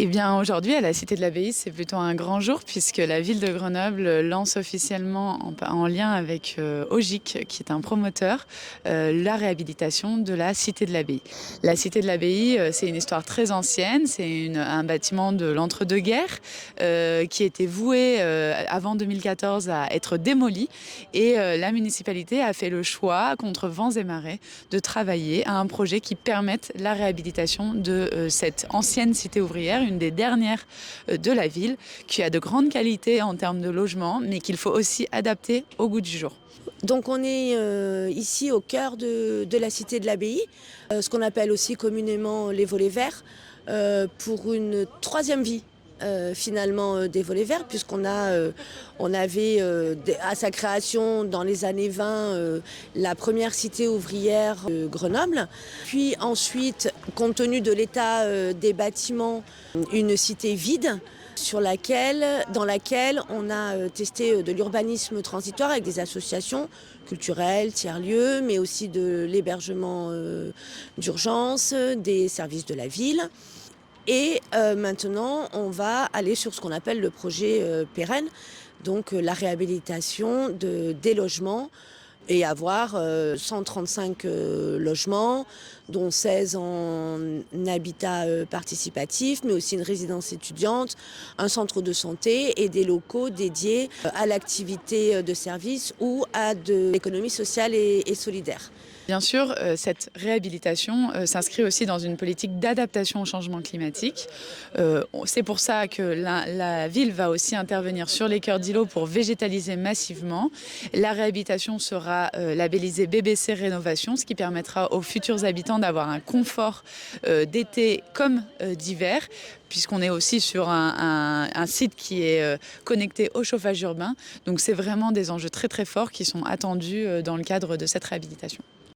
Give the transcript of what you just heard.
Eh bien, aujourd'hui, à la Cité de l'Abbaye, c'est plutôt un grand jour puisque la ville de Grenoble lance officiellement, en lien avec OGIC, qui est un promoteur, la réhabilitation de la Cité de l'Abbaye. La Cité de l'Abbaye, c'est une histoire très ancienne. C'est un bâtiment de l'entre-deux-guerres qui était voué avant 2014 à être démoli. Et la municipalité a fait le choix, contre vents et marées, de travailler à un projet qui permette la réhabilitation de cette ancienne cité ouvrière, une des dernières de la ville, qui a de grandes qualités en termes de logement, mais qu'il faut aussi adapter au goût du jour. Donc on est ici au cœur de la cité de l'Abbaye, ce qu'on appelle aussi communément les volets verts, pour une troisième vie. Finalement des volets verts, on avait à sa création dans les années 20 la première cité ouvrière de Grenoble, puis ensuite, compte tenu de l'état des bâtiments, une cité vide dans laquelle on a testé de l'urbanisme transitoire avec des associations culturelles, tiers-lieux, mais aussi de l'hébergement d'urgence, des services de la ville. Et maintenant, on va aller sur ce qu'on appelle le projet pérenne, donc la réhabilitation des logements et avoir 135 logements, dont 16 en habitat participatif, mais aussi une résidence étudiante, un centre de santé et des locaux dédiés à l'activité de service ou à de l'économie sociale et solidaire. Bien sûr, cette réhabilitation s'inscrit aussi dans une politique d'adaptation au changement climatique. C'est pour ça que la ville va aussi intervenir sur les cœurs d'îlots pour végétaliser massivement. La réhabilitation sera labellisée BBC Rénovation, ce qui permettra aux futurs habitants d'avoir un confort d'été comme d'hiver, puisqu'on est aussi sur un site qui est connecté au chauffage urbain. Donc c'est vraiment des enjeux très très forts qui sont attendus dans le cadre de cette réhabilitation.